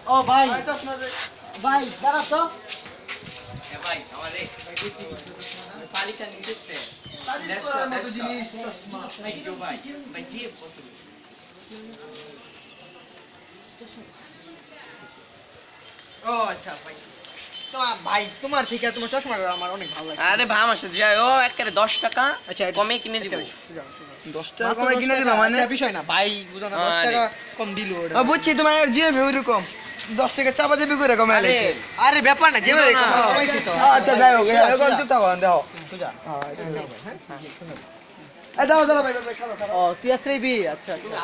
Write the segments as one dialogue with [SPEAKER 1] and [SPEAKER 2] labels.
[SPEAKER 1] ও ভাই ভাই দাঁড়া তো
[SPEAKER 2] ভাই আমারে পালিটা নিতে
[SPEAKER 1] ও আচ্ছা ভাই তোমার ভাই তোমার ঠিক আছে তোমার চশমাটা আমার অনেক ভালো লাগে
[SPEAKER 2] আরে ভাই আমার সাথে যাই ও একেবারে 10 টাকা
[SPEAKER 1] আচ্ছা
[SPEAKER 2] কমে কিনে দিব
[SPEAKER 3] 10 টাকা কমে কিনে দিবা মানে
[SPEAKER 1] বিষয় না ভাই বুঝো না 10 টাকা কম দিল ওটা
[SPEAKER 3] বুঝছি তোমার জিএবি ওইরকম 10 টাকা চাপা চাপি করে কমে আলে
[SPEAKER 1] আরে ব্যাপার না যেভাবে কমাইছি তো
[SPEAKER 3] আচ্ছা যাই হোক এখন চুপ থাকো দেখো
[SPEAKER 1] সুজা
[SPEAKER 3] এই দাও দাও ভাই ভাই খাও খাও
[SPEAKER 1] ও তুই আসরেবি আচ্ছা আচ্ছা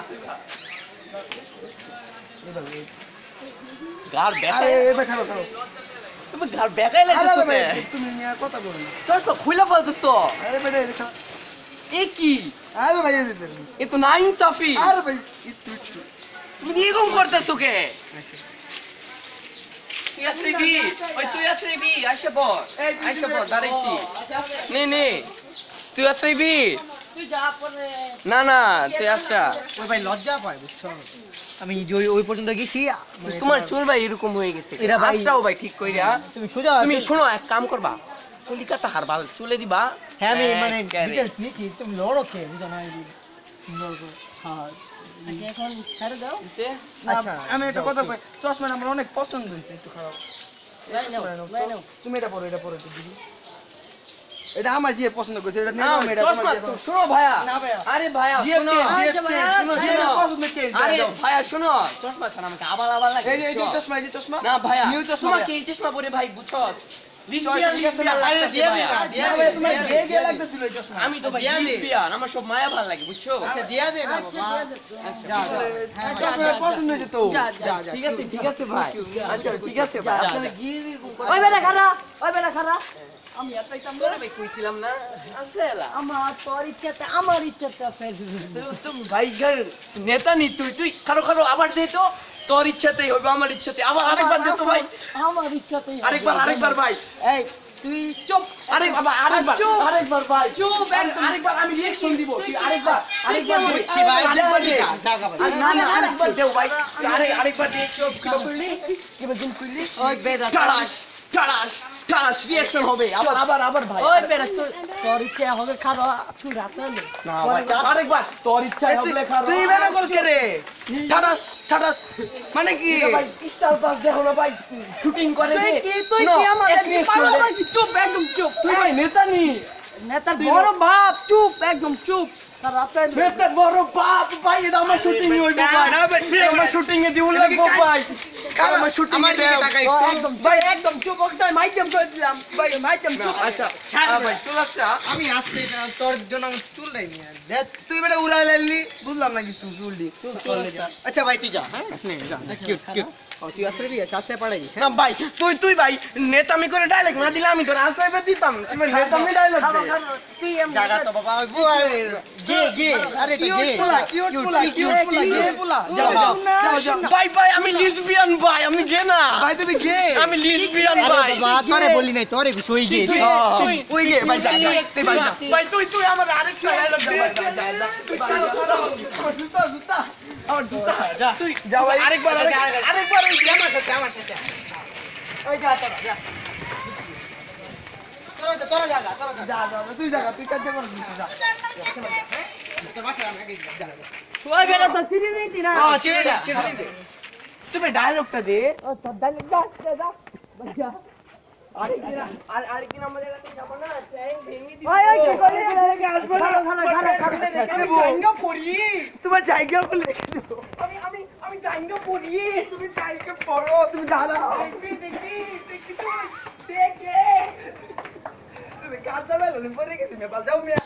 [SPEAKER 2] গার
[SPEAKER 3] আরে
[SPEAKER 2] বেকায়
[SPEAKER 3] এবার খাও খাও
[SPEAKER 2] তুমি গার বেকায়
[SPEAKER 3] আরে
[SPEAKER 2] লাগছো
[SPEAKER 3] ভাই
[SPEAKER 2] তে
[SPEAKER 3] তুমি নিয়ে কথা বলো
[SPEAKER 2] চশমা খুলে ফেলতেছো
[SPEAKER 3] আরে বেটা খাও
[SPEAKER 2] এ কি
[SPEAKER 3] আরে ভাই
[SPEAKER 2] এ তো না ইনসাফি
[SPEAKER 3] আরে ভাই একটু
[SPEAKER 2] তুমি এরকম করতেছো কে তুই আসবি ওই তুই আসবি আইসা বল আইসা বল দাঁড়াইছি নে নে তুই আসবি
[SPEAKER 1] তুই যা পরে
[SPEAKER 2] না না তুই আসা
[SPEAKER 1] ওই ভাই লজ্জা পায় বুঝছো আমি যে ওই পর্যন্ত গেছি
[SPEAKER 2] তোমার চুল ভাই এরকম হয়ে গেছে
[SPEAKER 1] এরা ভাই-
[SPEAKER 2] আসরাও ভাই ঠিক কইরা
[SPEAKER 1] তুমি সোজা
[SPEAKER 2] তুমি শোনো এক কাম করবা কলিকাতা হারবাল চলে দিবা
[SPEAKER 1] হ্যাঁ আমি মানে
[SPEAKER 2] একেবারে।
[SPEAKER 1] ডিটেইলস নিছি তুমি লড়ো কে বুঝো না হ্যাঁ এখন ছেড়ে দাও
[SPEAKER 2] দিছে?
[SPEAKER 1] আচ্ছা,
[SPEAKER 3] আমি একটা
[SPEAKER 1] যাও,
[SPEAKER 3] কথা
[SPEAKER 1] ঠিক।
[SPEAKER 3] কই চশমাটা আমার অনেক পছন্দ হইছে একটু খাও তুমি এটা পরো একটু দিদি এটা আমার যে পছন্দ করছে এটা
[SPEAKER 2] না,
[SPEAKER 3] নাও এটা
[SPEAKER 2] চশমা
[SPEAKER 3] তোমার
[SPEAKER 2] তো শোনো ভাইয়া
[SPEAKER 3] না ভাইয়া।
[SPEAKER 2] আরে ভাইয়া
[SPEAKER 3] জিএফ
[SPEAKER 2] শোনো
[SPEAKER 3] চেঞ্জ,
[SPEAKER 2] শোনো,
[SPEAKER 3] জিএফ
[SPEAKER 2] শোনো।
[SPEAKER 3] পছন্দ চেঞ্জ
[SPEAKER 2] আরে
[SPEAKER 3] দাও
[SPEAKER 2] ভাইয়া শোনো চশমা ছাড়া আমাকে আবার লাগে
[SPEAKER 3] এই যে
[SPEAKER 2] বুঝছো?
[SPEAKER 3] চশমা এই যে চশমা
[SPEAKER 2] না ভাইয়া
[SPEAKER 3] নিউ চশমা
[SPEAKER 2] তোমাকে এই চশমা পরে ভাই বুঝছো লিসবিয়ান
[SPEAKER 3] ঠিক আছে,
[SPEAKER 2] লিসবিয়ান
[SPEAKER 3] আরে
[SPEAKER 2] লাগতেছে
[SPEAKER 1] দিয়ে দে
[SPEAKER 2] ভাইয়া।
[SPEAKER 1] না, দিয়ে
[SPEAKER 3] না
[SPEAKER 1] দে,
[SPEAKER 3] ভাই তোমার
[SPEAKER 1] দিয়ে
[SPEAKER 3] গে
[SPEAKER 1] দে,
[SPEAKER 3] গে লাগতেছিল এই চশমা
[SPEAKER 2] আমি তো ভাই
[SPEAKER 1] দিয়া দে।
[SPEAKER 2] লিসবিয়ান আমার সব মায়া ভালো লাগে বুঝছো
[SPEAKER 1] আচ্ছা দিয়া দে না বাবা যা
[SPEAKER 3] চশমা পছন্দ হয়েছে তো
[SPEAKER 1] যা
[SPEAKER 2] ঠিক আছে ভাই আচ্ছা ঠিক আছে ভাই আপনারা গিয়ে এরকম করে-
[SPEAKER 1] ওই বেটা খারা ওই বেটা খারা
[SPEAKER 2] আমি এতই কাম করে ভাই কইছিলাম না আসলে
[SPEAKER 1] আমার তোর ইচ্ছাতে আমার ইচ্ছাতে ফের
[SPEAKER 2] তুমি ভাই ঘর নেতা নি তুই খারো আবার দে তো তোর ইচ্ছাতেই হবে আমার ইচ্ছাতে আবার আরেকবার দে তো ভাই
[SPEAKER 1] আমার ইচ্ছাতেই
[SPEAKER 2] আরেকবার ভাই
[SPEAKER 1] এই তুই চুপ
[SPEAKER 2] আরে বাবা আরেকবার
[SPEAKER 1] চুপ।
[SPEAKER 2] আরেকবার ভাই
[SPEAKER 1] চুপ,
[SPEAKER 2] আরেকবার আমি রিঅ্যাকশন দিব তুই আরেকবার
[SPEAKER 1] বুঝছি ভাই,
[SPEAKER 2] আরেকবার দে।
[SPEAKER 1] জাগা ভাই।
[SPEAKER 2] আরে না না আরেকবার দেও ভাই আরেকবার দে চুপ কি করলি
[SPEAKER 1] ওই বেটা
[SPEAKER 2] টাড়াস রিঅ্যাকশন হবে আবার ভাই
[SPEAKER 1] ওই বেটা তোর ইচ্ছা হবে খারা তুই রাতে
[SPEAKER 2] না ভাই আরেকবার তোর ইচ্ছা হবে খারাপ
[SPEAKER 3] তুই মেনা করছ কে রে ঠাডাস ঠাডাস মানে কি
[SPEAKER 2] ভাই স্টার পাস দেখো না ভাই শুটিং করে দে
[SPEAKER 1] তুই কি আমাদের পাগল ভাই চুপ একদম চুপ
[SPEAKER 2] তুই ভাই নেতা নি
[SPEAKER 1] নেতার বড় বাপ চুপ একদম চুপ রাতে
[SPEAKER 2] নেতা বড় বাপ ভাই এটা আমার শুটিং হইব ভাই
[SPEAKER 3] না ভাই,
[SPEAKER 2] আমার শুটিং এ দিউ লাগবো ভাই আমার শুটিং এ দেও
[SPEAKER 1] একদম ভাই একদম চুপ ওকে মাইকেম করে দিলাম ভাই মাইকেম চুপ
[SPEAKER 2] আচ্ছা ভাই চল আসা
[SPEAKER 1] আমি আসতে তোর জন্য চুল নাই নিয়ে দেখ
[SPEAKER 3] তুই বেটা উড়াই লাইলি বুঝলাম না কিছু চুল দি চলে যা
[SPEAKER 1] আচ্ছা ভাই তুই যা হ্যাঁ নে যা কিউট কিউট ও তুই আসলে বিয়ে চাষে পাড়াই
[SPEAKER 2] না ভাই তুই ভাই নেতামি করে ডায়লগ না দিলে আমি তোর আশাইবে দিতাম তুমি নেতামি ডায়লগ দে
[SPEAKER 1] তুই জায়গা তো বাবা গে গে আরে এটা গে
[SPEAKER 3] কিউট পোলা যাও যাও যাও
[SPEAKER 2] ভাই আমি লিসবিয়ান ভাই আমি গে না
[SPEAKER 3] ভাই তুমি গে
[SPEAKER 2] আমি লিসবিয়ান
[SPEAKER 1] আরে
[SPEAKER 2] ভাই
[SPEAKER 1] বাবা তোরে বলি নাই তোরে সই গে
[SPEAKER 3] ওই গে ভাই যা যা তুই ভাই যা
[SPEAKER 2] ভাই তুই আমার আরেকটা ডায়লগ দে ভাই যা আমার জুতা
[SPEAKER 1] যা
[SPEAKER 2] তুই
[SPEAKER 3] যা ভাই
[SPEAKER 2] আরেকবার ওই আমার সাথে
[SPEAKER 1] ওই যা তোরা যা তোরা জায়গা
[SPEAKER 3] যা যা তুই যা তুই কাজ কর যা
[SPEAKER 1] ওই বেটা তো চিনি নেই না
[SPEAKER 2] চিনি দে তুমি ডায়লগটা দে
[SPEAKER 1] ও তো দালি যা যা
[SPEAKER 2] আরেকদিন আমাদের কাছে যাবো না ট্যাঙ্ক ভেঙে দিবি
[SPEAKER 1] ওই কি করে আসবো না
[SPEAKER 2] আমি জায়গা পড়ি তোমার জায়গা বলে রেখে দেবো আমি জায়গা পড়ি তুমি জায়গা পড়ো তুমি দাঁড়াও দেখি তুমি গাছ দাঁড়ালো পরে গেছি নেপাল যাও মিয়া